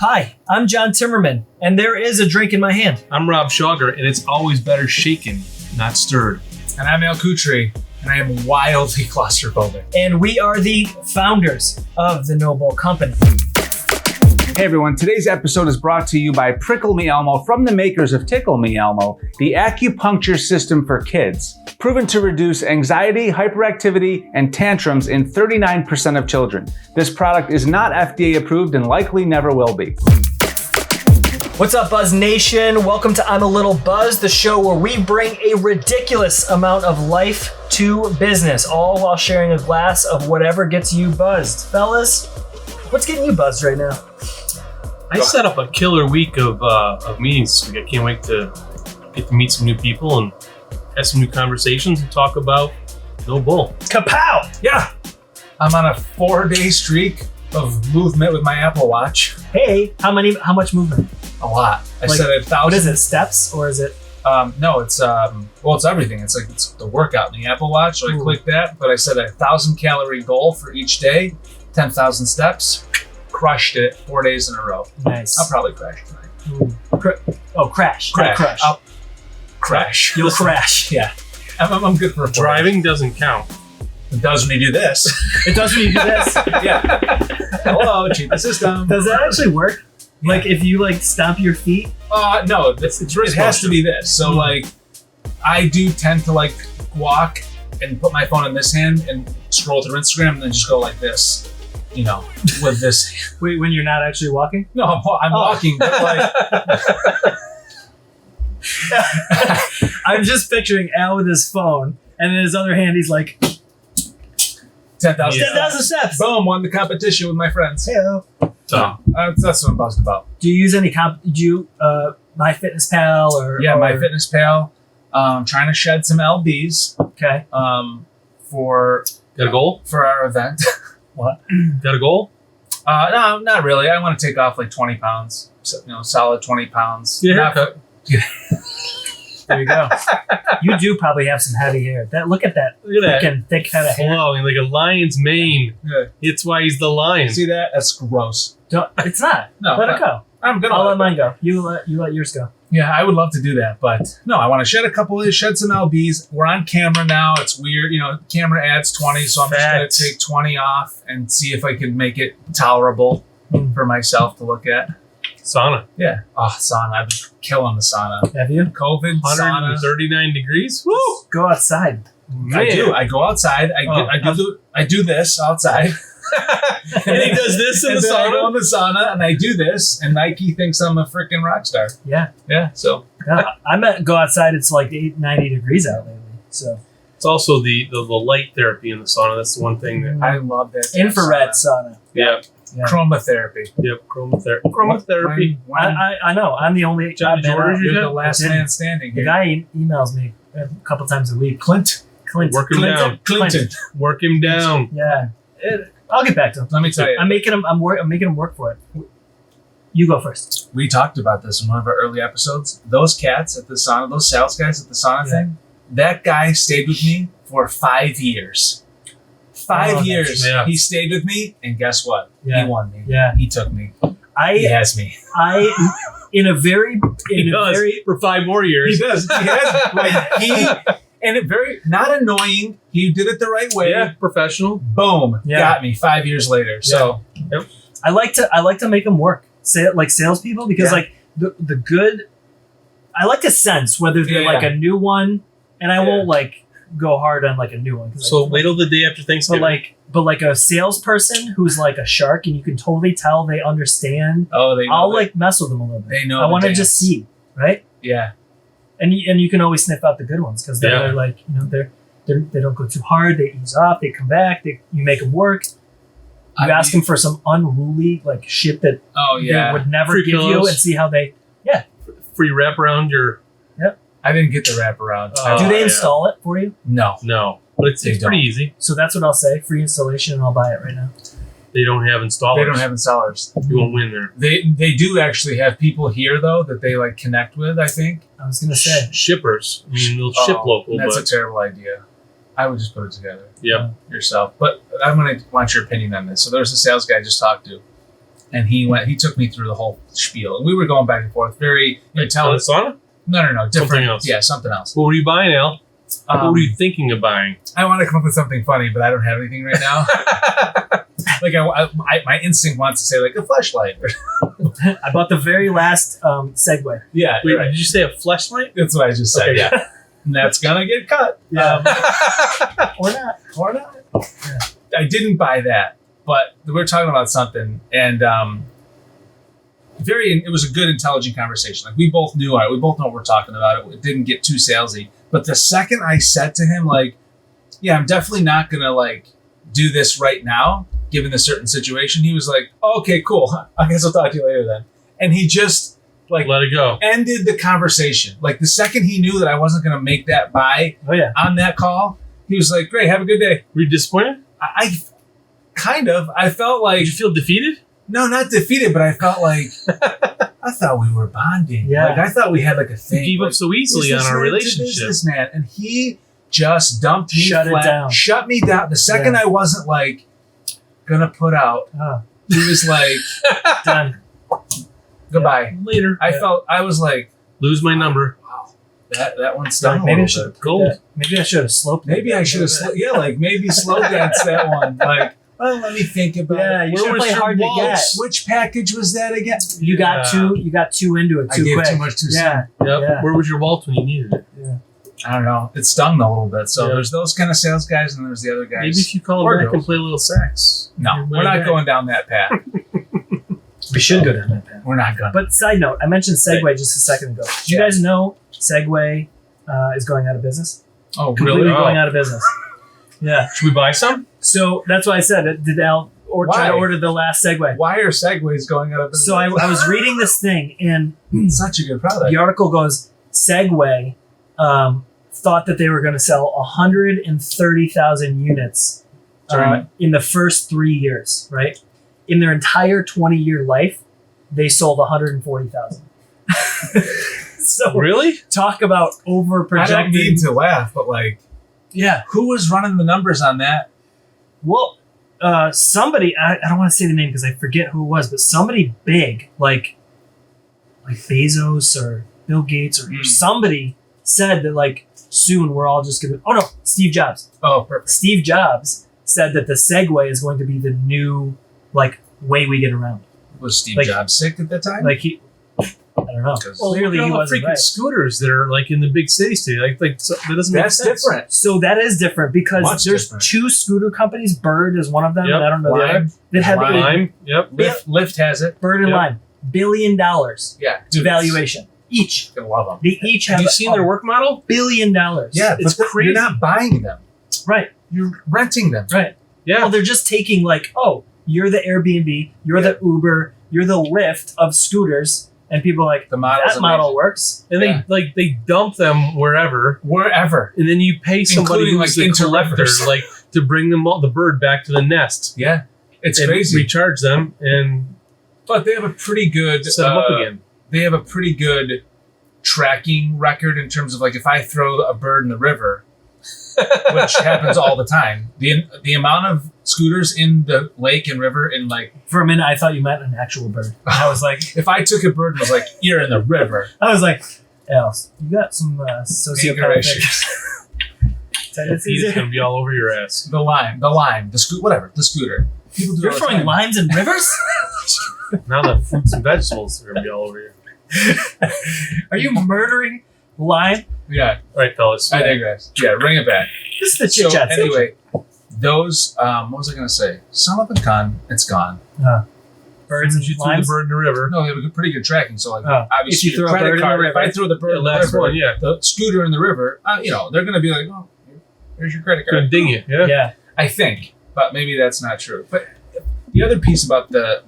Hi, I'm John Timmerman, and there is a drink in my hand. I'm Rob Schauger, and it's always better shaken, not stirred. And I'm Al Kutri, and I am wildly claustrophobic. And we are the founders of the Noble Company. Hey everyone, today's episode is brought to you by Prickle Me Elmo from the makers of Tickle Me Elmo, the acupuncture system for kids. Proven to reduce anxiety, hyperactivity, and tantrums in 39% of children. This product is not FDA approved and likely never will be. What's up, Buzz Nation? Welcome to I'm a Little Buzz, the show where we bring a ridiculous amount of life to business, all while sharing a glass of whatever gets you buzzed. Fellas, what's getting you buzzed right now? I set up a killer week of meetings this week. I can't wait to get to meet some new people and have some new conversations and talk about No Bull. Kapow! Yeah, I'm on a 4-day streak of movement with my Apple Watch. Hey, how much movement? A lot. I Like, said 1,000. What is it, steps, or is it? No, it's it's everything. It's the workout in the Apple Watch. So I clicked that, but I set a 1,000 calorie goal for each day, 10,000 steps. Crushed it 4 days in a row. Nice. I'll probably crash tonight. Crash. Crash. I'll Crash. You'll crash. Yeah. I'm good for Driving doesn't count. It does when you do this. It does when you do this. Yeah. Hello, cheat the system. Does that actually work? Yeah. Like if you stomp your feet? No, it has to be this. So I do tend to walk and put my phone in this hand and scroll through Instagram and then just go like this, with this. Wait, when you're not actually walking? No, I'm walking, but I'm just picturing Al with his phone, and in his other hand, he's like 10,000 steps. Boom, won the competition with my friends. Hey-o. So that's what I'm buzzed about. Do you use any MyFitnessPal or? MyFitnessPal. Trying to shed some LBs. Okay. For Got a goal? For our event. What? Got a goal? No, not really. I want to take off 20 pounds. So, solid 20 pounds. Yeah. There you go. You do probably have some heavy hair. Look at that. Look at that. Freaking thick head of hair. Flowing like a lion's mane. Yeah. It's why he's the lion. See that? That's gross. It's not. No, let it go. I'm gonna I'll let mine go. You let yours go. Yeah, I would love to do that, but no, I want to shed some LBs. We're on camera now. It's weird, camera adds 20, so I'm just going to take 20 off and see if I can make it tolerable for myself to look at. Sauna. Yeah. Oh, sauna. I've been killing the sauna. Have you? COVID, sauna. 139 degrees? Woo! Go outside. Man. I do. I go outside. I do this outside. And he does this in the then I go sauna? in the sauna and I do this, and Nike thinks I'm a freaking rock star. Yeah. Yeah, so. Yeah, I'm at go outside. It's 90 degrees out lately. So It's also the light therapy in the sauna. That's the one thing that... I love that. infrared sauna. Yeah. Yeah. Chromotherapy. Yep. Chromotherapy. I know. I'm the only Johnny George, You're the last man standing The here. guy emails me a couple times a week. Clinton. Work him down. Clinton. Work him down. Yeah. I'll get back to him. Let me tell you. I'm making him work for it. You go first. We talked about this in one of our early episodes. Those cats at the sauna, those sales guys at the sauna thing, that guy stayed with me for 5 years. 5 years. Yeah. He stayed with me, and guess what? Yeah. He won me. Yeah. He took me. He has me. For 5 more years. He does. He has me. And it not annoying. He did it the right way. Yeah, professional. Boom. Yeah. Got me 5 years later. So Yep. I like to make them work. Salespeople, because the good. I like to sense whether they're a new one, and I won't go hard on a new one. So wait till the day after Thanksgiving. But a salesperson who's a shark, and you can totally tell they understand. Oh, they know. I'll mess with them a little bit. They know. I want to just see, right? Yeah. And you can always sniff out the good ones because they're they don't go too hard. They ease off. They come back. You make them work. You ask them for some unruly shit that they would never Free give pillows. you, and see how they. Yeah. Free wrap around your... I didn't get the wraparound. Do they install it for you? No. But it's pretty easy. So that's what I'll say. Free installation, and I'll buy it right now. They don't have installers. They don't have installers. You won't win there. They do actually have people here though that they connect with. I think I was gonna say shippers. I mean, they'll ship local. That's but a terrible idea. I would just put it together. Yeah. Yourself. But I'm gonna want your opinion on this. So there's a sales guy I just talked to. And he took me through the whole spiel. And we were going back and forth, very intelligent. Sauna? No, different. Something else. Yeah, something else. What were you buying, Al? What were you thinking of buying? I want to come up with something funny, but I don't have anything right now. Like my instinct wants to say like a fleshlight. I bought the very last Segway. Yeah. Wait, right. did you say a fleshlight? That's what I just said. Okay. Yeah. And that's gonna get cut. Yeah. Or not. Yeah. I didn't buy that, but we were talking about something, and it was a good, intelligent conversation. Like we both knew, we both know what we're talking about. It didn't get too salesy. But the second I said to him, like, yeah, I'm definitely not gonna like do this right now, given the certain situation, he was like, oh, okay, cool. I guess I'll talk to you later then. And he just like Let it go. ended the conversation. Like the second he knew that I wasn't gonna make that buy on that call, he was like, great, have a good day. Were you disappointed? I kind of. I felt like Did you feel defeated? no, not defeated, but I felt like I thought we were bonding. Yeah. Like I thought we had like a You thing. gave up so easily on our relationship. Businessman, and he just dumped me Shut it flat, down. shut me down. The second I wasn't like gonna put out, he was like, Done. goodbye. Later. I was like, Lose my number. wow, that one stung. Maybe I a should little bit. have Gold. Maybe I should have sloped. Maybe I should have. Like maybe slow dance that one. Like, well, let me think about Yeah, it. you should was play your hard to waltz? get. Which package was that again? You got too into it I too gave quick. too much too soon. Yeah. Yep. Yeah. Where was your waltz when you needed it? I don't know. It stung a little bit. So Yeah. there's those kind of sales guys, and there's the other guys. Maybe if you call Or him back girls. and play a little sax. No, You're we're way not back. going down that path. We should go down that path. We're not going. But side note, I mentioned Segway just a second ago. Do you Yeah. guys know Segway is going out of business? Oh, Completely really? going out of business. Yeah. Should we buy some? So that's why I said it. Did Al try to Why? order the last Segway? Why are Segways going out of business? So I was reading this thing, and It's such a good product. the article goes, Segway thought that they were going to sell 130,000 units in the first 3 years, right? In their entire 20-year life, they sold 140,000. So Really? talk about over I don't projecting. need to laugh, but like, Yeah. who was running the numbers on that? Well, somebody, I don't want to say the name because I forget who it was, but somebody big, like Bezos or Bill Gates or somebody said that like soon we're all just gonna. Oh no, Steve Jobs. Oh, perfect. Steve Jobs said that the Segway is going to be the new like way we get around. Was Steve Like- Jobs sick at that time? Like I don't know. Well, Clearly look he at all the wasn't freaking right. scooters that are like in the big cities today. Like so, that doesn't make That's sense. different. So that is different because Much there's different. two scooter companies. Bird is one of them, Yep. and I don't know the other. Lime. That have Lime. Lime. Yep. Lyft has it. Bird and Yep. Lime, $1 billion Yeah, dude, valuation each. Gonna love them. They each have Have you seen their work model? $1 billion. Yeah, it's but crazy. You're not buying them. Right, You're renting them. right. Yeah. Well, they're just taking like, oh, you're the Airbnb, you're the Uber, you're the Lyft of scooters, and people are like The model's that model amazing. works. And Yeah. they dump them wherever, Wherever. and then you pay somebody Including, who's like, the collector, interrupters. like to bring them all, the bird back to the nest. Yeah, it's and crazy. Recharge them and But they have a pretty good set them up again. They have a pretty good tracking record in terms of like if I throw a bird in the river, which happens all the time. The amount of scooters in the lake and river in like For a minute, I thought you meant an actual bird. I was like, if I took a bird and was like, you're in the river. Else, you got some sociopathic Anger issues. tendencies He's there. gonna be all over your ass. The lime, the scooter. People do it You're all the throwing time. limes in rivers? Now the fruits and vegetables are gonna be all over you. Are you murdering lime? Yeah, All right, fellas. I digress. Yeah, bring it back. This is the So chit chat. anyway, those what was I gonna say? Son of a gun, it's gone. Birds and Since you threw the limes. bird in the river. No, they have a pretty good tracking. So like, Oh, obviously, if you your throw a credit bird in the card. river- If I throw the bird in the last river, one, yeah. the scooter in the river, they're gonna be like, oh, here's your credit Gonna card. ding you. Yeah. Yeah. I think, but maybe that's not true. But the other piece about the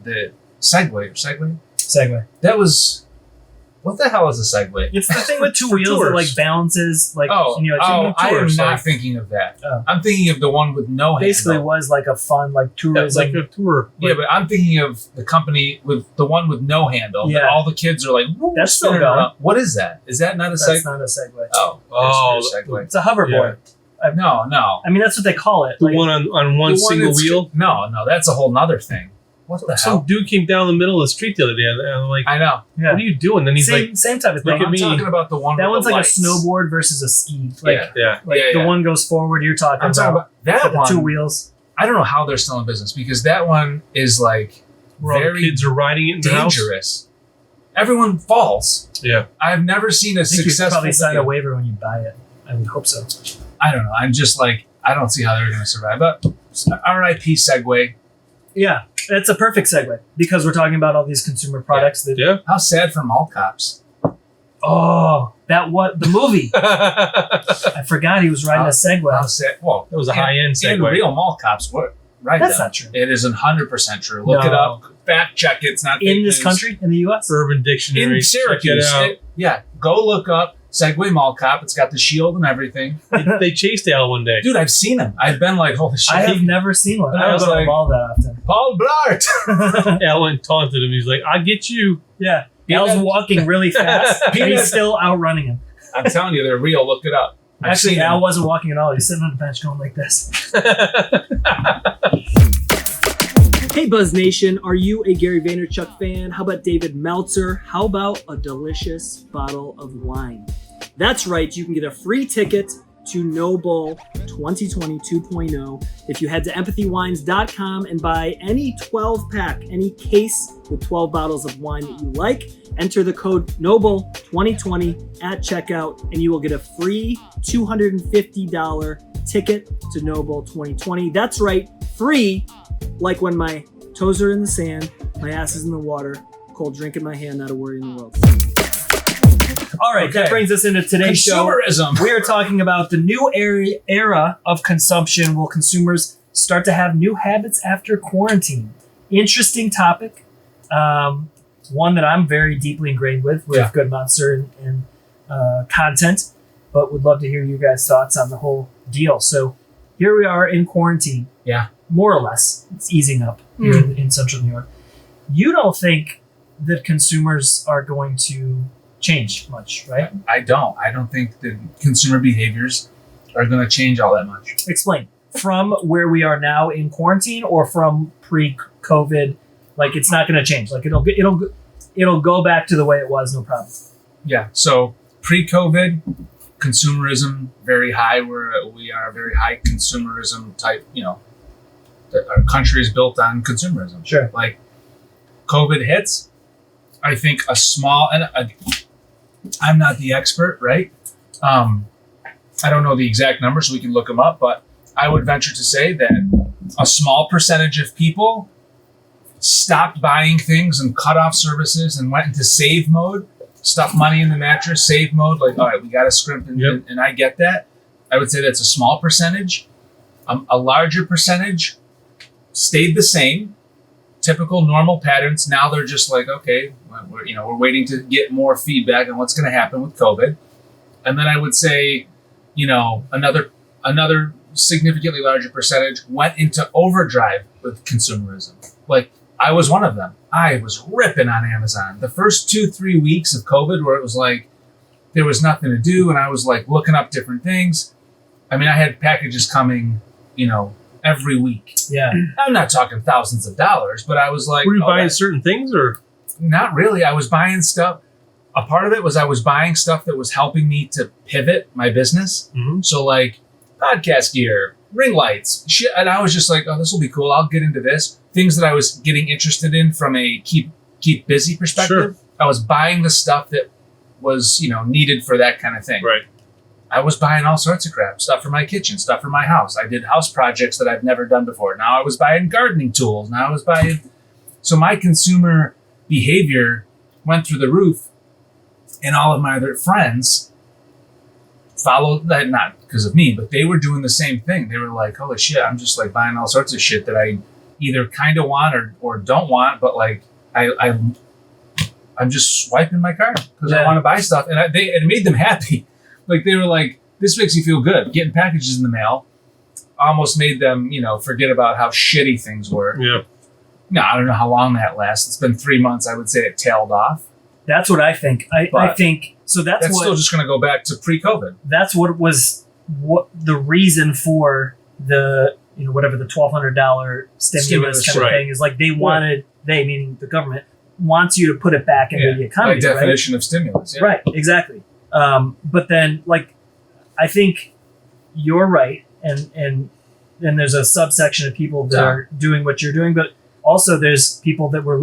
Segway, that was, what the hell is a Segway? It's the thing with two For wheels that tours. like bounces, like Oh, it's I am tours, not like, thinking of that. Oh. I'm thinking of the one with no basically handle. was like a fun like Yeah, it's tourism. like a tour. Yeah, but I'm thinking of the company with the one with no handle. Yeah. That all the kids are like, woo, That's still spinning going. around. What is that? Is that not a That's Segway? not a Segway. Oh, Oh, there's your Segway. It's a hoverboard. No. I mean, that's what they call it. The like, one on one The one single that's- wheel. No, that's a whole nother thing. what the Some hell? dude came down the middle of the street the other day, and I'm like, I know. Yeah. what are you doing? Then he's Same type of thing. look at I'm me. talking about the one That with one's the like lights. a snowboard versus a ski. Like, yeah. the one goes forward. You're talking I'm about, talking about that the one. 2 wheels. I don't know how they're still in business because that one is like Where all the very kids are riding it in the house. dangerous. Everyone falls. Yeah. I've never seen a I think you could successful. probably sign a video. waiver when you buy it. I would hope so. I don't know. I'm just like I don't see how they're going to survive. But R.I.P. Segway. Yeah, it's a perfect segue because we're talking about all these consumer products. That, Yeah. How sad for mall cops. Oh, the movie. that I forgot he was riding a How Segway. sad. Well, was a high end and segue. real mall cops. What? Right. That's now. not true. It is 100% true. Look it No. up. Fact check it. It's not In fake this news. country, in the U.S. Urban Dictionary. In Syracuse. Check it out. Yeah. Go look up Segway Mall Cop. It's got the shield and everything. They chased Al one day. Dude, I've seen him. I've been like, holy shit. I have never seen one. And I I don't was go to the like- mall that Paul Blart. often. Al went and taunted him. He's like, "I'll get you." Yeah, Peanut- Al's walking really fast, and he's Peanut- still outrunning him. I'm telling you, they're real. Look it up. I've Actually, seen Al him. wasn't walking at all. He's sitting on the bench going like this. Hey, Buzz Nation, are you a Gary Vaynerchuk fan? How about David Meltzer? How about a delicious bottle of wine? That's right, you can get a free ticket to No Bull 2020 2.0 if you head to empathywines.com and buy any 12-pack, any case with 12 bottles of wine that you like. Enter the code NOBLE2020 at checkout, and you will get a free $250 ticket to No Bull 2020. That's right, free, like when my toes are in the sand, my ass is in the water, cold drink in my hand, not a worry in the world. All right, that Okay. brings us into today's show. Consumerism. We are talking about the new era of consumption. Will consumers start to have new habits after quarantine? Interesting topic. One that I'm very deeply ingrained with Yeah. Good Monster and content, but would love to hear you guys' thoughts on the whole deal. So here we are in quarantine. Yeah. More or less. It's easing up here in central New York. You don't think that consumers are going to change much, right? I don't think the consumer behaviors are going to change all that much. Explain. From where we are now in quarantine, or from pre-COVID, like it's not going to change. Like it'll go back to the way it was, no problem. Yeah. So pre-COVID, consumerism very high. We are a very high consumerism type. Our country is built on consumerism. Sure. Like COVID hits, I think a small I'm not the expert, right? I don't know the exact numbers, so we can look them up, but I would venture to say that a small percentage of people stopped buying things and cut off services and went into save mode, stuffed money in the mattress, save mode, like, all right, we got to scrimp, and I get that. I would say that's a small percentage. A larger percentage stayed the same, typical normal patterns. Now they're just like, okay, we're waiting to get more feedback on what's going to happen with COVID. And then I would say, another significantly larger percentage went into overdrive with consumerism. Like I was one of them. I was ripping on Amazon. The first 2-3 weeks of COVID where it was like, there was nothing to do. And I was like looking up different things. I mean, I had packages coming, every week. Yeah. I'm not talking thousands of dollars, but I was like, Were you oh, buying that- certain things, or Not really. I was buying stuff. A part of it was I was buying stuff that was helping me to pivot my business. Mhm. So like podcast gear, ring lights, shit. And I was just like, oh, this will be cool. I'll get into this. Things that I was getting interested in from a keep busy perspective. Sure. I was buying the stuff that was, needed for that kind of thing. right? I was buying all sorts of crap, stuff for my kitchen, stuff for my house. I did house projects that I've never done before. Now I was buying gardening tools. Now I was buying. So my consumer behavior went through the roof, and all of my other friends followed that, not because of me, but they were doing the same thing. They were like, holy shit, I'm just like buying all sorts of shit that I either kind of want or don't want, but like I'm just swiping my card because I Yeah. want to buy stuff. And it made them happy. Like they were like, this makes you feel good. Getting packages in the mail almost made them, forget about how shitty things were. Yeah. No, I don't know how long that lasts. It's been 3 months. I would say it tailed off. That's what I think. I But think so. That's That's what still just going to go back to pre-COVID. that's what was the reason for the whatever the $1,200 stimulus kind of right. thing is. Like they meaning the government wants you to put it back into the economy. By definition of stimulus. Yeah. Right, exactly. But then, like, I think you're right, and there's a subsection of people that are doing what you're doing, but also there's people that were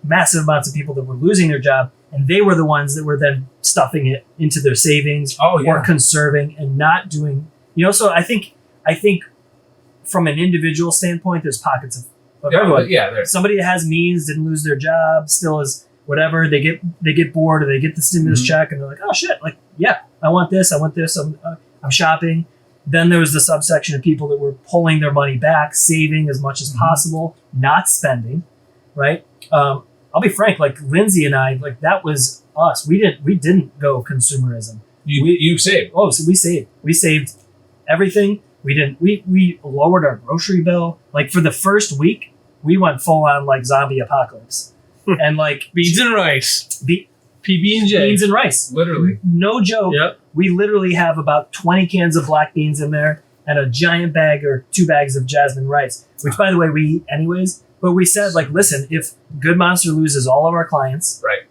massive amounts of people that were losing their job, and they were the ones that were then stuffing it into their savings or conserving and not doing. So I think from an individual standpoint, there's pockets of everyone. Yeah, somebody that has means, didn't lose their job, still is whatever. They get bored, or they get the stimulus check, and they're like, oh shit, like I want this. I'm shopping. Then there was the subsection of people that were pulling their money back, saving as much as possible, not spending. Right. I'll be frank. Like Lindsay and I, like that was us. We didn't go consumerism. You saved. Oh, so we saved. We saved everything. We lowered our grocery bill. Like for the first week, we went full on like zombie apocalypse, and like beans and rice, PB&J, beans and rice. Literally, no joke. Yep. We literally have about 20 cans of black beans in there and a giant bag or 2 bags of jasmine rice, which by the way we eat anyways. But we said, like, listen, if Good Monster loses all of our clients, right,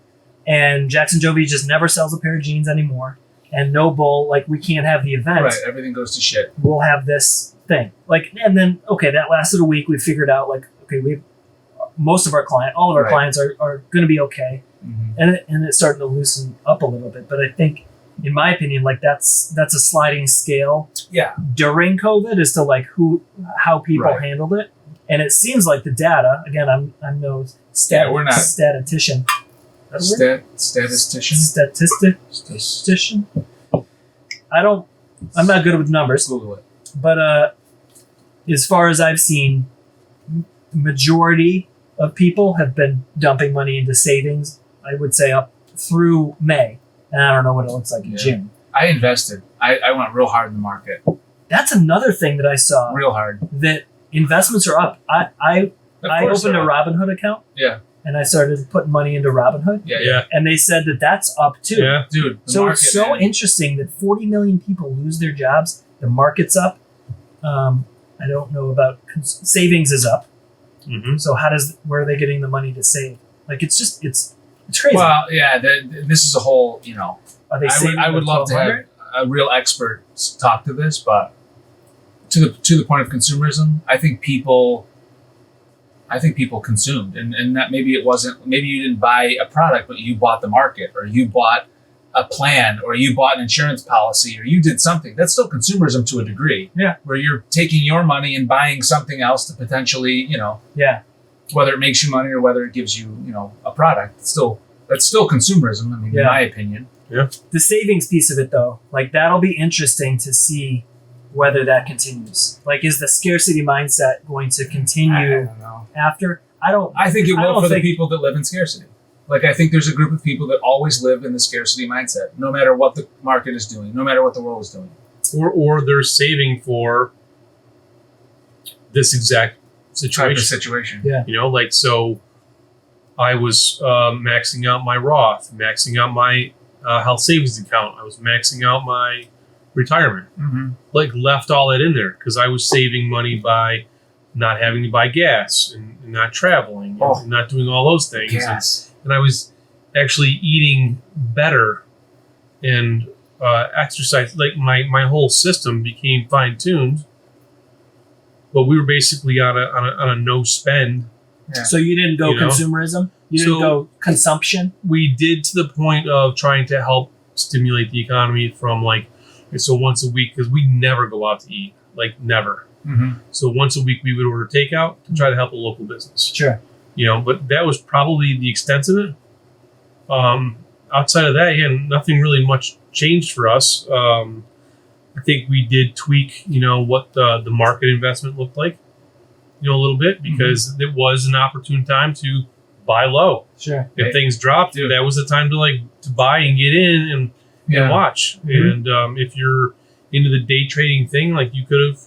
and Jackson Jovi just never sells a pair of jeans anymore, and No Bull, like, we can't have the event. Right, everything goes to shit. We'll have this thing. Like, and then, okay, that lasted a week. We figured out, like, okay, all of our clients are going to be okay. Mm-hmm. And it's starting to loosen up a little bit. But I think, in my opinion, like, that's a sliding scale. Yeah. During COVID as to, like, how people handled it. And it seems like the data, again, I'm no we're not statistician. Statistician. I'm not good with numbers. Google it. But as far as I've seen, majority of people have been dumping money into savings, I would say up through May. And I don't know what it looks like in June. I invested. I went real hard in the market. That's another thing that I saw. Real hard. That investments are up. I opened a Robinhood account. Yeah. And I started putting money into Robinhood. Yeah. And they said that that's up too. Yeah. Dude. So it's so interesting that 40 million people lose their jobs. The market's up. I don't know about savings is up. Mm-hmm. So where are they getting the money to save? Like it's crazy. Well, yeah. This is a whole. Are they saving? I would love to have a real expert talk to this, but to the point of consumerism, I think people consumed, and that maybe you didn't buy a product, but you bought the market, or you bought a plan, or you bought an insurance policy, or you did something. That's still consumerism to a degree. Yeah. Where you're taking your money and buying something else to potentially, whether it makes you money or whether it gives you, a product. That's still consumerism. I mean, in my opinion. Yeah. The savings piece of it, though, like that'll be interesting to see whether that continues. Like, is the scarcity mindset going to continue I don't know. after? I think it will for the people that live in scarcity. Like, I think there's a group of people that always live in the scarcity mindset, no matter what the market is doing, no matter what the world is doing. Or they're saving for this exact situation. Yeah. So I was maxing out my Roth, maxing out my health savings account. I was maxing out my retirement. Mm-hmm. Like, left all that in there because I was saving money by not having to buy gas and not traveling and not doing all those things. Yes. And I was actually eating better and exercise. Like, my whole system became fine-tuned. But we were basically on a no spend. Yeah. So you didn't go consumerism? You didn't go consumption? We did, to the point of trying to help stimulate the economy from so once a week, because we never go out to eat, like never. Mm-hmm. So once a week we would order takeout to try to help a local business. Sure. But that was probably the extent of it. Outside of that, nothing really much changed for us. I think we did tweak, what the market investment looked like, a little bit, because it was an opportune time to buy low. Sure. If things dropped, that was the time to buy and get in and watch. Mm-hmm. And if you're into the day trading thing, like you could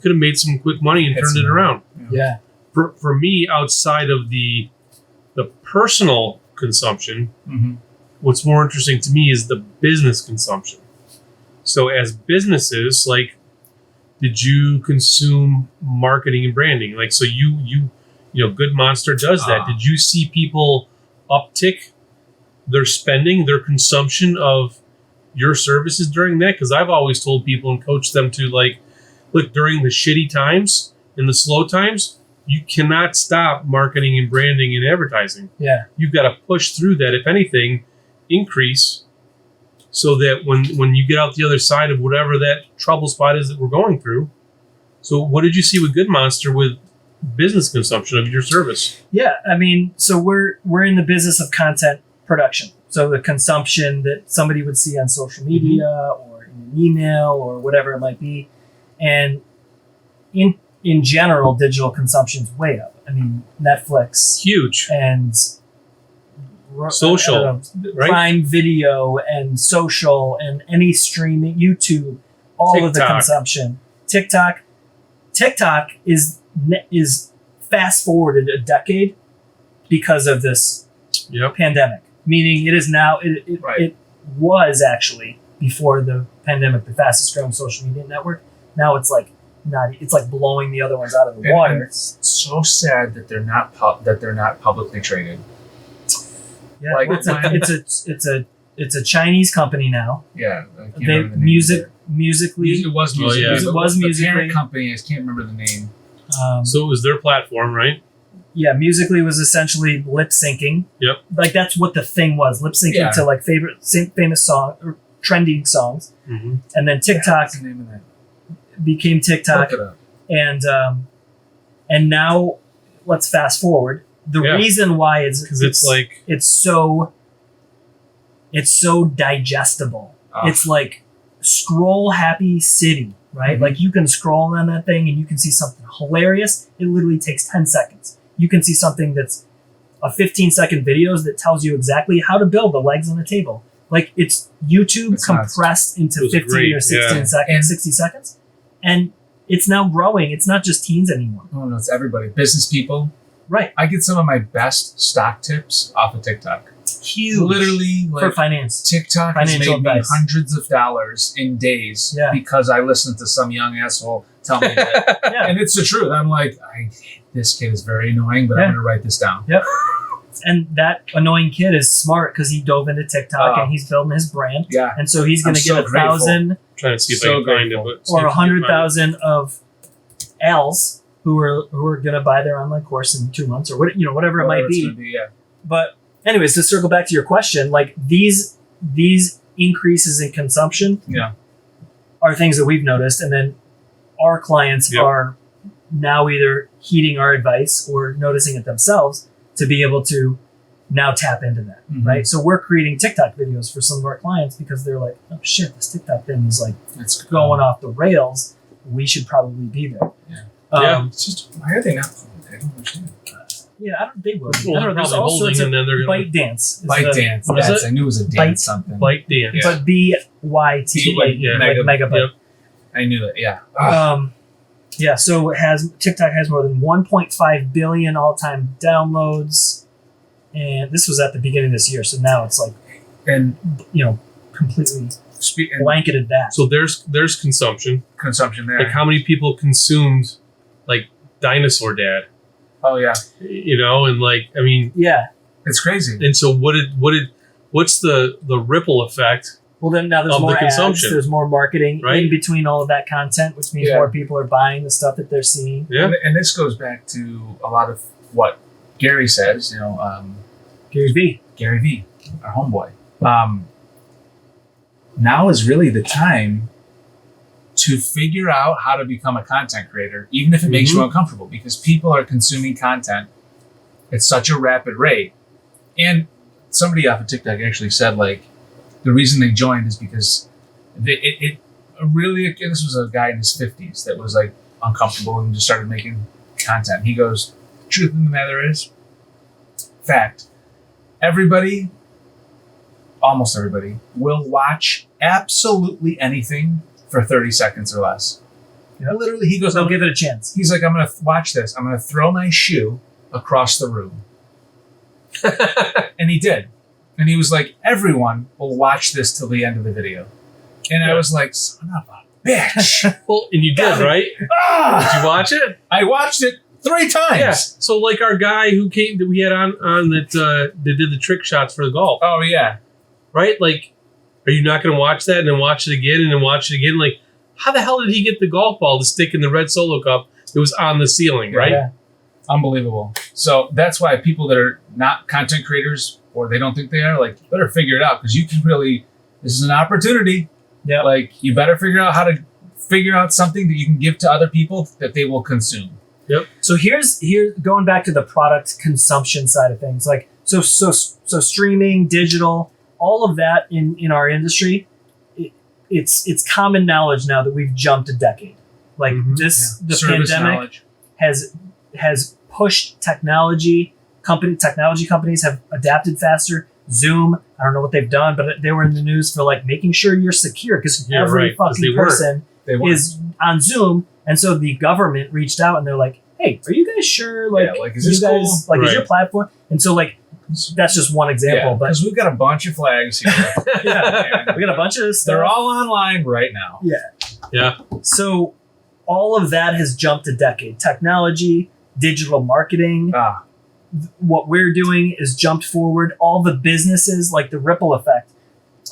have made some quick money and turned it around. Yeah. For me, outside of the personal consumption, what's more interesting to me is the business consumption. So as businesses, like did you consume marketing and branding? Like, so you Good Monster does that. Did you see people uptick their spending, their consumption of your services during that? Because I've always told people and coached them to, like, look, during the shitty times and the slow times, you cannot stop marketing and branding and advertising. Yeah. You've got to push through that. If anything, increase, so that when you get out the other side of whatever that trouble spot is that we're going through. So what did you see with Good Monster with business consumption of your service? Yeah, I mean, so we're in the business of content production. So the consumption that somebody would see on social media or in an email or whatever it might be. And in general, digital consumption's way up. I mean, Netflix Huge. and Social, right? Prime Video and social and any streaming, YouTube, all of the TikTok. consumption. TikTok is fast forwarded a decade because of this pandemic. Meaning it is now, it was actually, before the pandemic, the fastest growing social media network. Now it's like blowing the other ones out of the water. And it's so sad that they're not publicly traded. Yeah, like, it's a Chinese company now. Yeah, I can't They remember the name. musically. It was Musical.ly. yeah. It was The Musical.ly. parent company, I just can't remember the name. So it was their platform, right? Yeah, Musically was essentially lip syncing. Yep. Like that's what the thing was, lip syncing to like famous song or trending songs. Mm-hmm. And then TikTok What's the name of that? became TikTok, Look it up. and now let's fast forward. The reason why is because it's so digestible. Oh. It's like scroll happy city, right? Mm-hmm. Like you can scroll on that thing and you can see something hilarious. It literally takes 10 seconds. You can see something that's a 15-second videos that tells you exactly how to build the legs on a table. Like it's YouTube compressed into 15 or 16 seconds, 60 seconds. And it's now growing. It's not just teens anymore. Oh no, it's everybody. Business people. Right. I get some of my best stock tips off of TikTok. Huge. Literally, For finance. TikTok has Financial made me advice. hundreds of dollars in days because I listened to some young asshole tell me that. Yeah. And it's the truth. I'm like, this kid is very annoying, but I'm going to write this down. Yep. And that annoying kid is smart because he dove into TikTok and he's building his brand. Yeah. And so he's going to get 1,000 trying to see if I can find it, but or 100,000 of L's who are going to buy their online course in 2 months or whatever it might be. But anyways, to circle back to your question, like these increases in consumption are things that we've noticed, and then our clients are now either heeding our advice or noticing it themselves to be able to now tap into that, right? So we're creating TikTok videos for some of our clients because they're like, oh shit, this TikTok thing is like it's going off the rails. We should probably be there. It's just, why are they not? I don't understand. They will. Well, they're There's probably all holding sorts of and then they're going Bite Dance. Bite Dance. what is Yes, it? I knew it was a dance something. Bite Dance. Yeah. But BYT, like megabyte. Yep. I knew that. Yeah. So TikTok has more than 1.5 billion all-time downloads, and this was at the beginning of this year. So now it's like, completely blanketed that. So there's consumption there. Like how many people consumed like Dinosaur Dad? Oh yeah. And like I mean, it's crazy. And so what's the ripple effect? Well, then now there's of more the ads, consumption. there's more marketing Right? in between all of that content, which means more people are buying the stuff that they're seeing. Yeah. And this goes back to a lot of what Gary says. Gary V, our homeboy. Now is really the time to figure out how to become a content creator, even if it makes you uncomfortable, because people are consuming content at such a rapid rate. And somebody off of TikTok actually said, like, the reason they joined is because this was a guy in his 50s that was like uncomfortable and just started making content. He goes, the truth of the matter is, almost everybody will watch absolutely anything for 30 seconds or less. Yep. Literally, he goes, I'll give it a chance. He's like, I'm going to watch this. I'm going to throw my shoe across the room. And he did. And he was like, everyone will watch this till the end of the video. And I was like, son of a bitch. Well, and you did, right? Ah! Did you watch it? I watched it 3 times. Yeah. So like our guy who came that we had on that did the trick shots for the golf, Oh yeah. right? Like, are you not going to watch that and then watch it again and then watch it again? Like, how the hell did he get the golf ball to stick in the red Solo cup that was on the ceiling, right? Yeah. Unbelievable. So that's why people that are not content creators or they don't think they are, like, you better figure it out because you can really. This is an opportunity. Yeah. Like, you better figure out how to figure out something that you can give to other people that they will consume. So here's going back to the product consumption side of things. Like so streaming, digital, all of that in our industry, it's common knowledge now that we've jumped a decade. Like the Service pandemic knowledge. has pushed technology companies have adapted faster. Zoom, I don't know what they've done, but they were in the news for like making sure you're secure because every fucking person is on Zoom. And so the government reached out and they're like, hey, are you guys sure? Like, is this you guys, cool? like, is your platform? And so like, that's just one example, but because we've got a bunch of flags here. yeah, we got a bunch of stuff. They're all online right now. Yeah. So all of that has jumped a decade. Technology, digital marketing, what we're doing is jumped forward. All the businesses, like the ripple effect,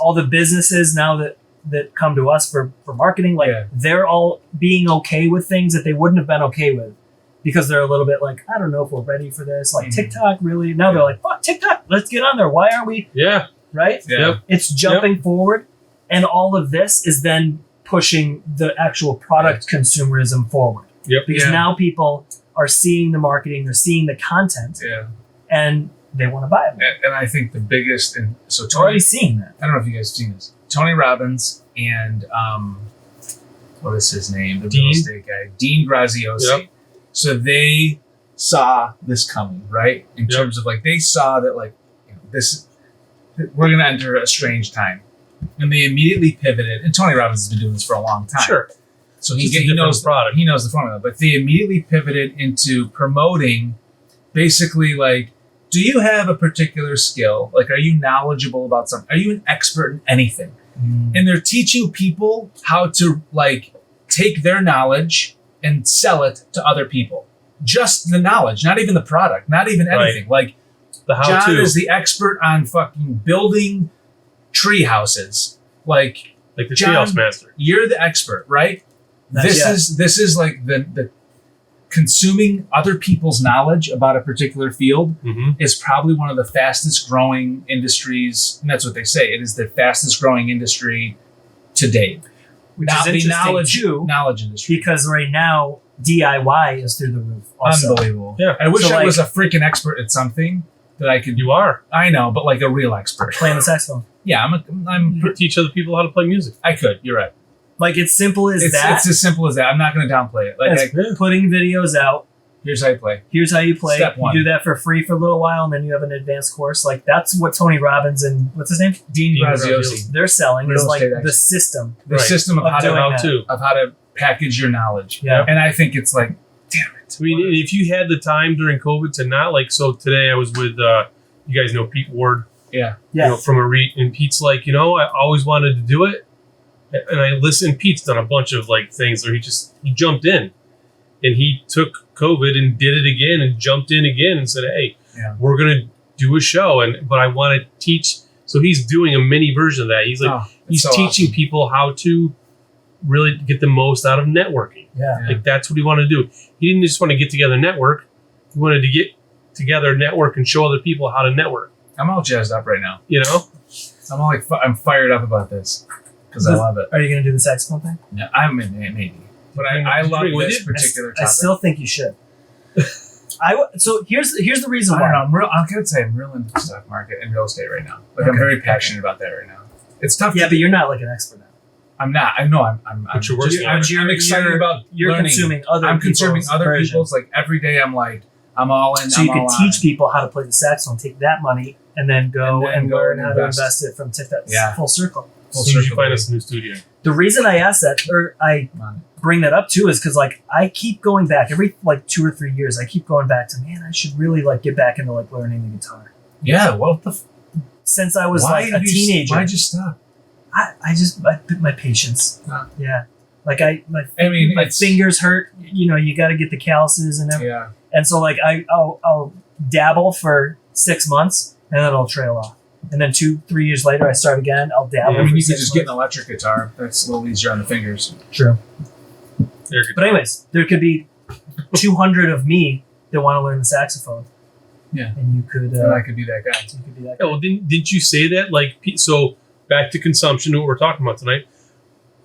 all the businesses now that come to us for marketing, like they're all being okay with things that they wouldn't have been okay with because they're a little bit like, I don't know if we're ready for this. Like TikTok, really? Now they're like, fuck TikTok, let's get on there. Why aren't we? Yeah. Right? Yeah. It's jumping forward. And all of this is then pushing the actual product consumerism forward. Yep. Because now people are seeing the marketing, they're seeing the content, and they want to buy it. And I think the biggest, and so We're already Tony, seeing that. I don't know if you guys have seen this. Tony Robbins and what is his name? The real estate guy, Dean Graziosi. Yep. So they saw this coming, right? In terms of like they saw that like this, we're going to enter a strange time, and they immediately pivoted. And Tony Robbins has been doing this for a long time. Sure. So he knows product. He knows the formula, but they immediately pivoted into promoting, basically like, do you have a particular skill? Like, are you knowledgeable about something? Are you an expert in anything? And they're teaching people how to like take their knowledge and sell it to other people. Just the knowledge, not even the product, not even anything. Like the how-to. John is the expert on fucking building tree houses. Like the John, treehouse master. You're the expert, right? This is like the consuming other people's knowledge about a particular field is probably one of the fastest growing industries, and that's what they say. It is the fastest growing industry to date. Which is interesting knowledge industry. Because right now DIY is through the roof. Also. Unbelievable. Yeah. I wish I was a freaking expert at something that I could. You are. I know, but like a real expert. Playing the saxophone. Yeah, You could teach other people how to play music. I could. You're right. Like it's simple as that. It's as simple as that. I'm not going to downplay it. Like putting videos out. Here's how you play. Here's how you play. Step one. You do that for free for a little while, and then you have an advanced course. Like that's what Tony Robbins and what's his name, Dean Graziosi. they're selling Real is like estate the system. The system of how to package your knowledge. Yeah. And I think it's like, damn it. I mean, if you had the time during COVID to not like, so today I was with, you guys know Pete Ward. Yeah. You know, from a REIT, and Pete's like, I always wanted to do it. And I listened, Pete's done a bunch of like things where he jumped in and he took COVID and did it again and jumped in again and said, hey, we're going to do a show. But I want to teach. So he's doing a mini version of that. He's like, he's so teaching people how to really get the most out of networking. Yeah. Like that's what he wanted to do. He didn't just want to get together network. He wanted to get together network and show other people how to network. I'm all jazzed up right now. I'm all like, I'm fired up about this because I love it. Are you going to do the saxophone thing? Yeah, I'm in it, maybe. But I love this particular topic. I still think you should. So here's the reason why. I don't know. I'm going to say I'm real into the stock market and real estate right now. Like I'm very passionate about that right now. It's tough. Yeah, but you're not like an expert now. I'm not. I know. I'm excited about you're learning. Consuming other. I'm consuming other versions. people's. Like every day, I'm like, I'm all in. So you can teach people how to play the saxophone, take that money, and then go and learn how to invest it from full circle. As soon as you find us a new studio. The reason I asked that, or I bring that up too, is because like I keep going back every like 2 or 3 years. I keep going back to I should really like get back into like learning the guitar. Yeah, what the? Since I was like a teenager. Why'd you stop? I my patience. Yeah. Like my it's- fingers hurt. You know, you got to get the calluses and everything. Yeah. And so like I'll dabble for 6 months and then it'll trail off. And then 2-3 years later I start again. I'll dabble. I mean, for you could 6 just get an months. electric guitar. That's a little easier on the fingers. True. There you But go. anyways, there could be 200 of me that want to learn the saxophone. Yeah. And you could And I could be that guy. you could be that Yeah, well, didn't you say that? Like, so back to consumption, what we're talking about tonight.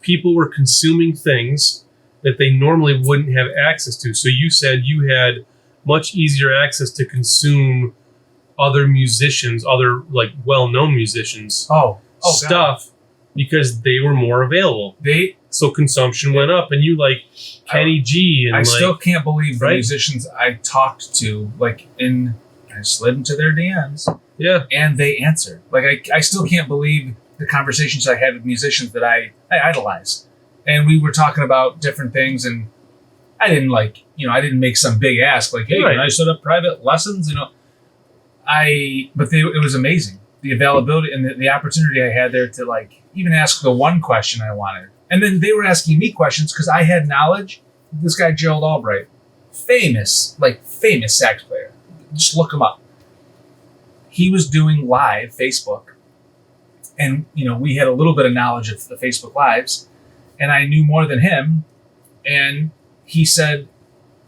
People were consuming things that they normally wouldn't have access to. So you said you had much easier access to consume other musicians, other like well-known musicians stuff because they were more available. So consumption went up, and you like Kenny G and I like, still can't believe the right? musicians I talked to, like I slid into their DMs yeah. and they answered. Like I still can't believe the conversations I had with musicians that I idolize. And we were talking about different things, and I didn't I didn't make some big ask like, hey, Right. can I set up private lessons? It was amazing. The availability and the opportunity I had there to like even ask the one question I wanted. And then they were asking me questions because I had knowledge. This guy, Gerald Albright, famous sax player. Just look him up. He was doing live Facebook. And, we had a little bit of knowledge of the Facebook Lives. And I knew more than him. And he said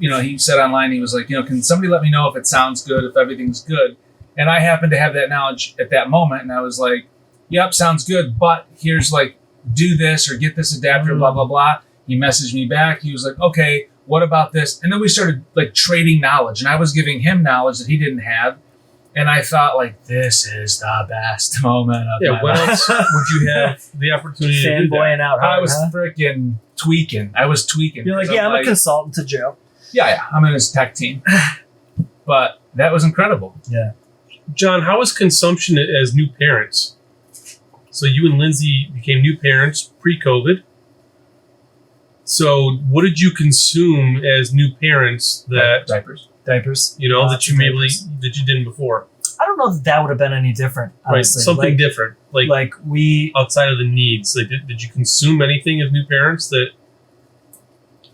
online, he was like, can somebody let me know if it sounds good, if everything's good? And I happened to have that knowledge at that moment. And I was like, yep, sounds good. But here's like, do this or get this adapter, blah, blah, blah. He messaged me back. He was like, okay, what about this? And then we started like trading knowledge. And I was giving him knowledge that he didn't have. And I thought like, this is the best moment of my What life. else would you have the opportunity to do that? fanboying out hard, I was huh? freaking tweaking. I was tweaking. You're like, 'Cause yeah, I'm a consultant to Joe. Yeah, I'm in his tech team. But that was incredible. Yeah. John, how was consumption as new parents? So you and Lindsay became new parents pre-COVID. So what did you consume as new parents that Diapers. Diapers. that you that you didn't before? I don't know that would have been any different. Honestly. Right, something like, different, like we outside of the needs. Like, did you consume anything as new parents that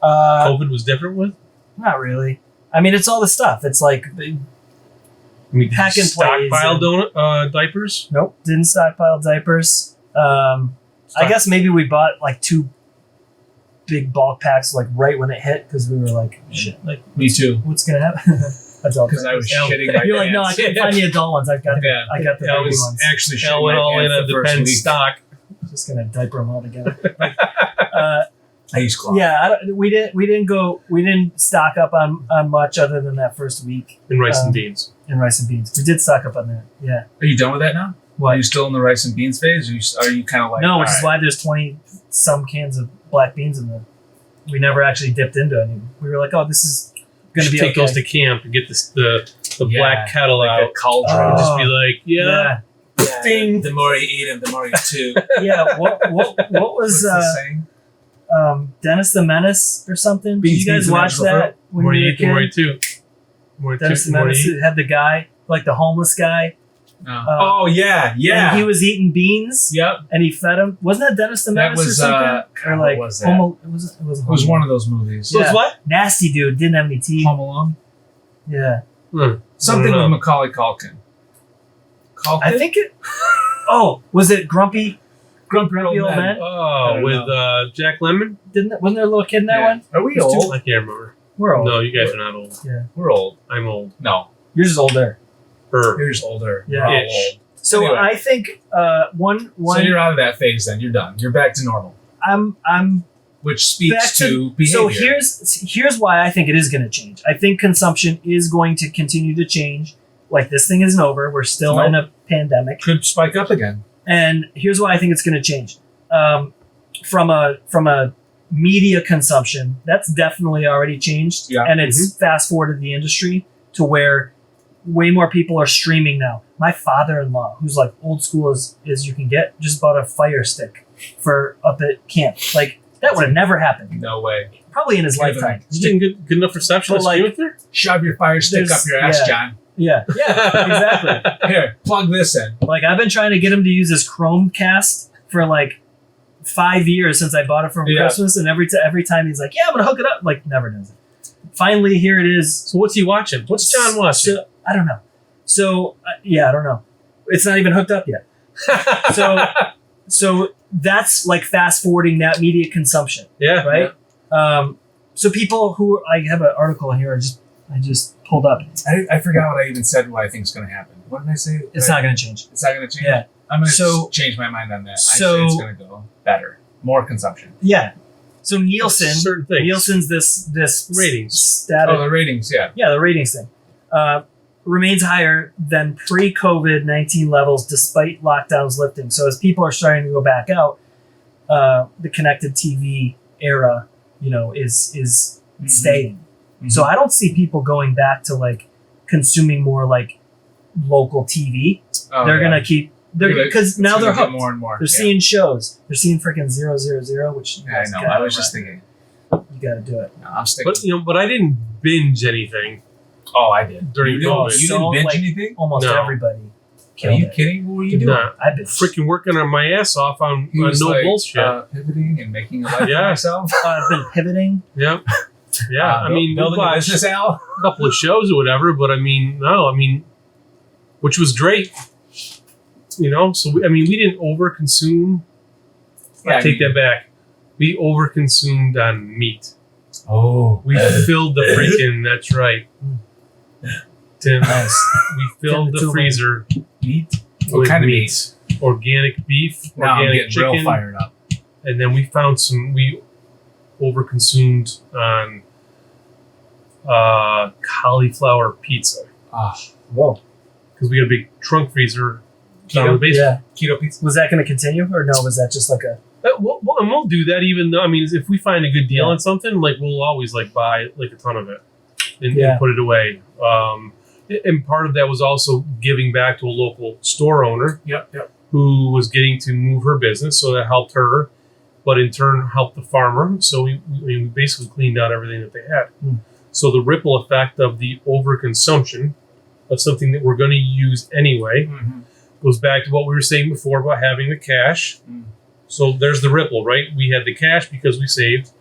uh COVID was different with? not really. I mean, it's all the stuff. It's like I mean, Pack did you and plays stockpile diapers? nope, didn't stockpile diapers. I guess maybe we bought like 2 big bulk packs like right when it hit because we were like, shit, like Me too. what's gonna happen? Adult Because I was diapers. shitting my You're like, no, I pants. can't find the adult ones. I've got Yeah. I got the I baby was ones. actually Hell shitting went my all in pants a the first Depend week. stock. Just gonna diaper them all together. I use cloth. Yeah, we didn't stock up on much other than that first week And rice and beans. in rice and beans. We did stock up on that. Yeah. Are you done with that now? What? Are you still in the rice and beans phase? Or are you kind of like, No, which all is right. why there's 20 some cans of black beans in there. We never actually dipped into any. We were like, oh, this is You gonna should be take okay. those to camp and get the Yeah, black kettle like out. a cauldron. Oh. And just be like, yeah. Yeah. Ding. The more you eat them, the more you chew. Yeah. What What's was the saying? Dennis the Menace or something? Beans, Did you beans, guys and watch magical that The when more you you were a eat, the more you kid? chew. The more you Dennis the chew, the more Menace you eat. had the guy, like the homeless guy. No. Oh, yeah. And he was eating beans. Yep. And he fed him. Wasn't that Dennis the That Menace or was, something? God, or what like was that? It was one of those movies. So it's Yeah. what? nasty dude. Didn't have any teeth. Home Alone. Yeah. Something I don't with know. Macaulay Culkin. I think it. Oh, was it Grumpy Old Men? Oh, don't with Jack Lemmon? Wasn't there a little kid in that Yeah. one? Are we There's old? I can't remember. We're old. No, you guys are not old. We're old. I'm old. No. You're just older. You're just older. Yeah. We're all Ish. old. So Anyway. I think one So you're out of that phase then. You're done. You're back to normal. I'm Which speaks back to behavior. So here's why I think it is going to change. I think consumption is going to continue to change. Like this thing isn't over. We're still Nope. in a pandemic. Could spike up again. And here's why I think it's going to change. From a media consumption, that's definitely already changed. Yeah. And it's fast forwarded the industry to where way more people are streaming now. My father-in-law, who's like old school as you can get, just bought a Fire Stick for up at camp. Like that would have never happened. No way. Probably in his Give him lifetime. Is it getting good enough reception But to like- stream it there? Shove your fire stick There's- up your ass, yeah. John. Yeah. Yeah. Exactly. Here, plug this in. Like I've been trying to get him to use his Chromecast for like 5 years since I bought it for Christmas, and every time he's like, "Yeah, I'm gonna hook it up," like never does it. Finally, here it is. So what's he watching? What's John watching? So, I don't know. So I don't know. It's not even hooked up yet. So that's like fast forwarding that media consumption. Yeah. Right. Yeah. So people who I have an article here. I just pulled up. I forgot what I even said. What I think is going to happen. What did I say? It's not going to change. It's not going to change. Yeah. I'm going to change my mind on that. I say it's going to go better, more consumption. Yeah. So Nielsen, certain things. Nielsen's this ratings status. Oh, the ratings. Yeah. Yeah, the ratings thing remains higher than pre-COVID-19 levels despite lockdowns lifting. So as people are starting to go back out, the connected TV era, is staying. Mm-hmm. So I don't see people going back to like consuming more like local TV. Oh, they're gonna keep because now they're hooked. More and more. They're seeing shows. They're seeing freaking 000, which I know. I was just thinking, you got to do it. No, I'm sticking. But I didn't binge anything. Oh, I did during COVID. You didn't binge anything? Almost everybody. Are you kidding? What were you doing? I've been freaking working on my ass off on no bullshit. Pivoting and making a life for myself. I've been pivoting. Yep. Yeah, I mean, building a business, Al. A couple of shows or whatever, but which was great. So we didn't overconsume. I take that back. We overconsumed on meat. Oh, we filled the freaking. That's right, Tim. Nice. We filled the freezer. Meat. What kind of meat? Organic beef. Now organic I'm getting chicken. real fired up. And then we found some. We overconsumed on cauliflower pizza. Whoa! Because we got a big trunk freezer. Keto pizza. Was that going to continue, or no? Was that just like a? We'll do that. Even though if we find a good deal on something, like we'll always like buy like a ton of it and put it away. And part of that was also giving back to a local store owner. Yep. Who was getting to move her business, so that helped her, but in turn helped the farmer. So we basically cleaned out everything that they had. So the ripple effect of the overconsumption of something that we're going to use anyway goes back to what we were saying before about having the cash. So there's the ripple, right? We had the cash because we saved.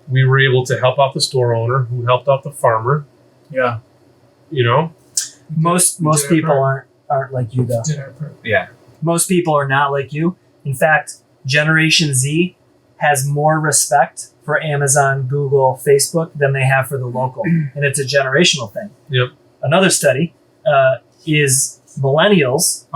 We were able to help out the store owner who helped out the farmer. Yeah. Most people aren't like you though. Yeah. Most people are not like you. In fact, Generation Z has more respect for Amazon, Google, Facebook than they have for the local. And it's a generational thing. Yep. Another study is millennials.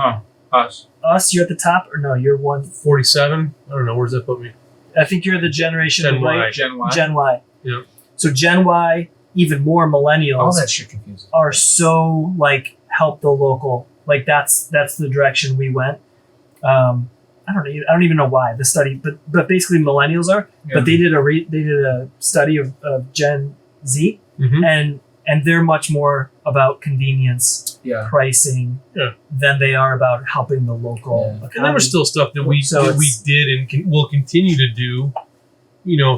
Us, you're at the top, or no, you're 147. I don't know, where's that put me? I think you're the generation Gen right. Y. Gen Y. Yep. So Gen Y, even more millennials. All that shit confusing. Are so like help the local. Like that's the direction we went. I don't even know why the study, but basically millennials are. Yeah. But they did a study of Gen Z, and they're much more about convenience, pricing, than they are about helping the local economy. And there was still stuff that we did and will continue to do,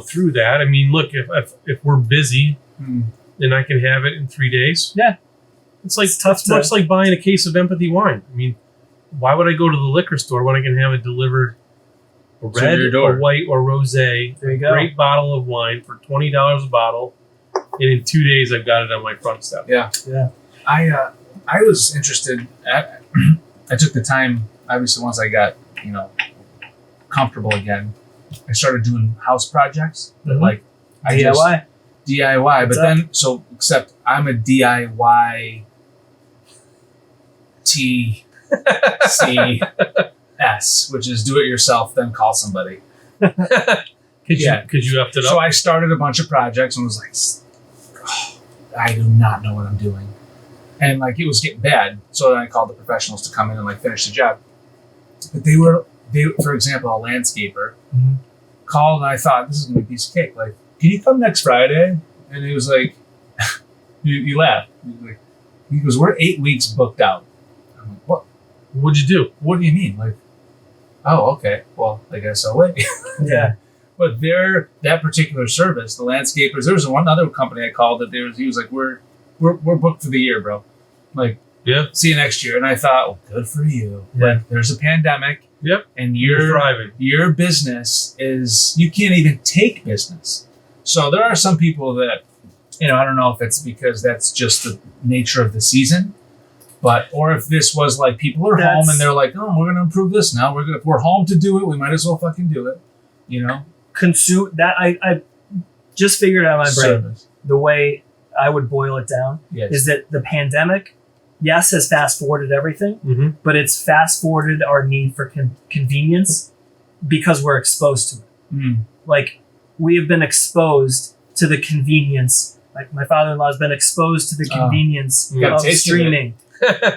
through that. I mean, look, if we're busy, then I can have it in 3 days. Yeah, it's much like buying a case of empathy wine. I mean, why would I go to the liquor store when I can have it delivered a red or white or rosé? There you go. Great bottle of wine for $20 a bottle. And in 2 days, I've got it on my front step. Yeah. I was interested. I took the time. Obviously, once I got comfortable again, I started doing house projects. Like DIY. But then, except I'm a DIY TCS, which is do it yourself, then call somebody. Because you upped it up. So I started a bunch of projects and was like, I do not know what I'm doing. And it was getting bad. So then I called the professionals to come in and finish the job. But they, for example, a landscaper called and I thought, this is going to be a piece of cake. Like, can you come next Friday? And he was like, you laugh. He goes, we're 8 weeks booked out. I'm like, what? What'd you do? What do you mean? Oh, okay. Well, I guess I'll wait. Yeah. But that particular service, the landscapers, there was one other company I called that he was like, we're booked for the year, bro. See you next year. And I thought, well, good for you. Yeah. There's a pandemic. Yep. And You're thriving. your business is, you can't even take business. So there are some people that, I don't know if it's because that's just the nature of the season, or if this was like people are home and they're like, oh, we're going to improve this now. If we're home to do it, we might as well fucking do it. Consume that. I just figured out in my brain Service. the way I would boil it down is that the pandemic, yes, has fast forwarded everything, but it's fast forwarded our need for convenience because we're exposed to it. Like, we have been exposed to the convenience. Like, my father-in-law has been exposed to the convenience of streaming.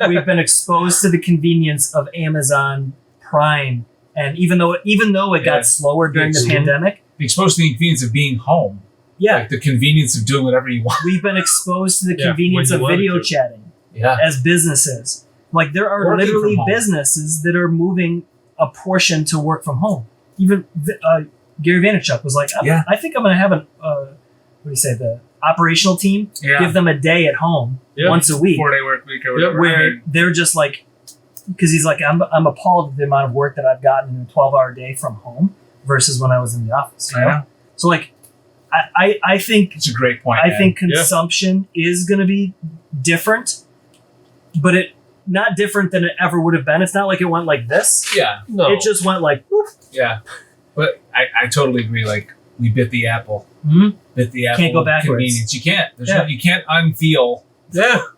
We've been exposed to the convenience of Amazon Prime, and even though it got slower during the pandemic, Exposed to the convenience of being home. Yeah. Like the convenience of doing whatever you want. We've been exposed to the convenience of video chatting as businesses. Like, there are Working literally from home. businesses that are moving a portion to work from home. Even Gary Vaynerchuk was like, I think I'm going to have the operational team, give them a day at home once a week. 4-day work week or whatever. Where they're just like, because he's like, I'm appalled at the amount of work that I've gotten in a 12-hour day from home versus when I was in the office. You know? So like, I think it's a great point. I think consumption is going to be different, but it not different than it ever would have been. It's not like it went like this. Yeah. No. It just went like, whoop. Yeah. But I totally agree. Like, we bit the apple. Bit the apple. Can't go of backwards. Convenience. You can't. You can't unfeel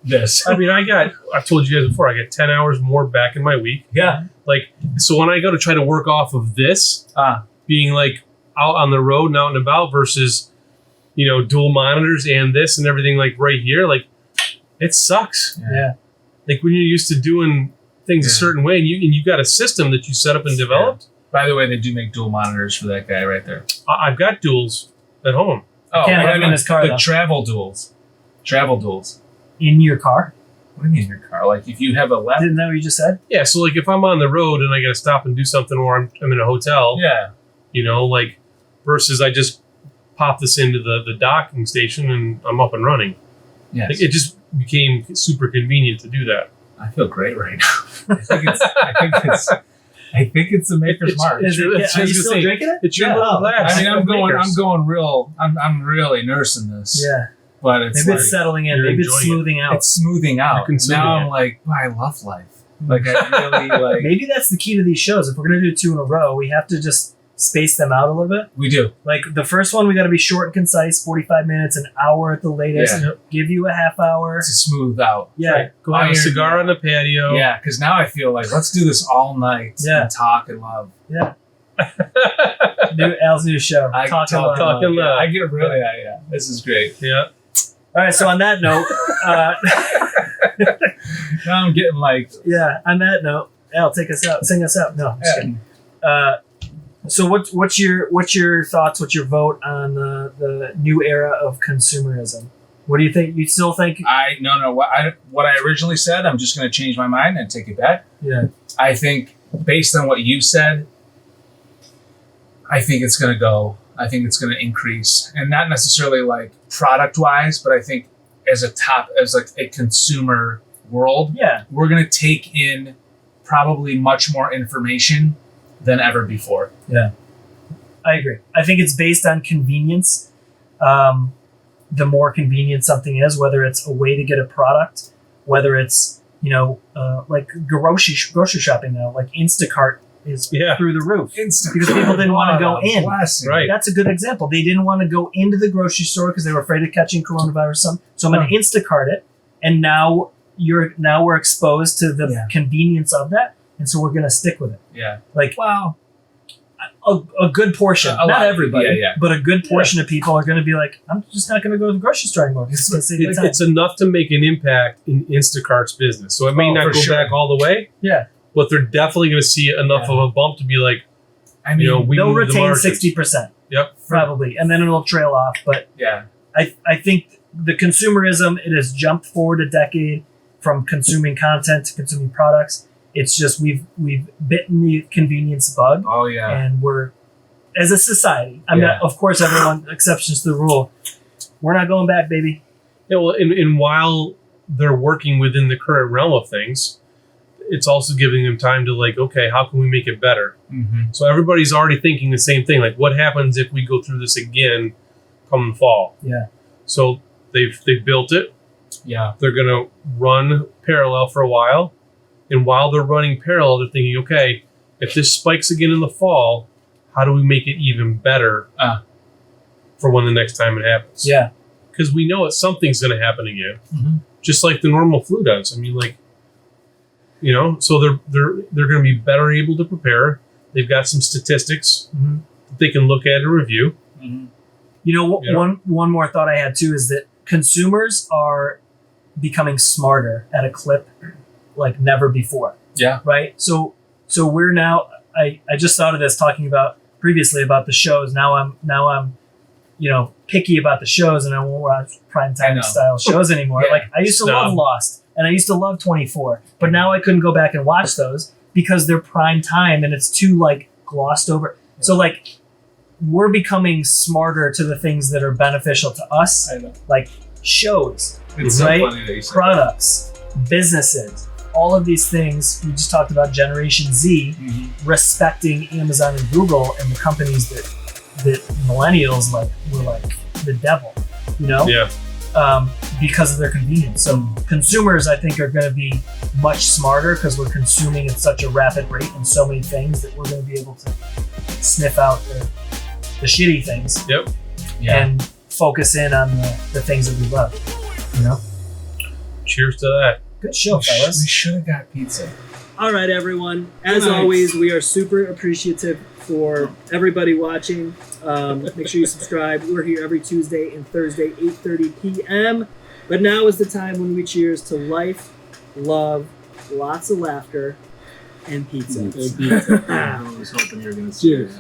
this. I mean, I've told you guys before, I get 10 hours more back in my week. Yeah. Like, so when I go to try to work off of this, being like out on the road and out and about versus, dual monitors and this and everything like right here, like, it sucks. Yeah. Like, when you're used to doing things a certain way and you got a system that you set up and developed. By the way, they do make dual monitors for that guy right there. I've got duals at home. Can't have him in his car, The though. travel duals. Travel duals. In your car? What do you mean in your car? Like, if you have a left. Isn't that what you just said? Yeah, so like if I'm on the road and I got to stop and do something or I'm in a hotel, like versus I just pop this into the docking station and I'm up and running. Yes. Like, it just became super convenient to do that. I feel great right now. I think it's the maker's mark. Are you still drinking it? It's your little glass. I mean, I'm really nursing this. Yeah. But it's Maybe like, it's settling in. you're Maybe it's enjoying smoothing out. it's smoothing out. You're consuming Now it. I'm like, I love life. Like, I really like. Maybe that's the key to these shows. If we're going to do 2 in a row, we have to just space them out a little bit. We do. Like, the first one, we got to be short and concise, 45 minutes, an hour at the latest. Yeah. Give you a half hour. To smooth out. Yeah. Right. Go have a cigar on the patio. Yeah, because now I feel like, let's do this all night and talk and love. Yeah. Al's new show. Talk and Love. Talk and Yeah, love. I get really, yeah. This is great. Yeah. All right, so on that note, Now I'm getting like, on that note, Al, take us out. Sing us out. No, I'm just kidding. So what's your thoughts? What's your vote on the new era of consumerism? What do you think? You still think? what I originally said, I'm just going to change my mind and take it back. Yeah. I think based on what you said, I think it's going to increase, and not necessarily like product wise, but I think as like a consumer world, we're going to take in probably much more information than ever before. Yeah, I agree. I think it's based on convenience. The more convenient something is, whether it's a way to get a product, whether it's like grocery shopping now, like Instacart is through the roof because people didn't want to go in. Right. That's a good example. They didn't want to go into the grocery store because they were afraid of catching coronavirus. So I'm going to Instacart it, and now we're exposed to the convenience of that, and so we're going to stick with it. Yeah. Like, a good portion, not everybody, but a good portion of people are going to be like, I'm just not going to go to the grocery store anymore. It's enough to make an impact in Instacart's business. So it may not go back all the way. Yeah. But they're definitely going to see enough of a bump to be like, I mean, they'll retain 60%. Yep. Probably. And then it'll trail off. But I think the consumerism, it has jumped forward a decade from consuming content to consuming products. It's just we've bitten the convenience bug. Oh yeah. And we're, as a society, I'm not, of course, everyone exceptions to the rule. We're not going back, baby. Yeah, well, and while they're working within the current realm of things, it's also giving them time to like, okay, how can we make it better? Mm-hmm. So everybody's already thinking the same thing. Like, what happens if we go through this again come the fall? Yeah. So they've built it. Yeah. They're going to run parallel for a while. And while they're running parallel, they're thinking, okay, if this spikes again in the fall, how do we make it even better for when the next time it happens? Yeah. Because we know something's going to happen again, just like the normal flu does. I mean, like, you know, so they're going to be better able to prepare. They've got some statistics that they can look at and review. Mm-hmm. You know, one more thought I had too is that consumers are becoming smarter at a clip like never before. Yeah. Right. So we're now. I just thought of this talking about previously about the shows. Now I'm you know, picky about the shows, and I won't watch primetime style shows anymore. Yeah. Like I used to love Lost, and I used to love 24, but now I couldn't go back and watch those because they're prime time and it's too like glossed over. Yeah. So like we're becoming smarter to the things that are beneficial to us, like shows, It's right? so funny that you said Products, businesses, all of these things. We just talked about Generation Z respecting Amazon and Google and the companies that millennials like were like the devil, you know? Yeah. Because of their convenience. So consumers, I think, are going to be much smarter because we're consuming at such a rapid rate and so many things that we're going to be able to sniff out the shitty things. Yep. And focus in on the things that we love. You know? Cheers to that. Good show, fellas. We should have got pizza. All right, everyone. As always, we are super appreciative for everybody watching. Make sure you subscribe. We're here every Tuesday and Thursday, 8:30 p.m. But now is the time when we cheers to life, love, lots of laughter, and pizza. I was hoping you were going to cheers.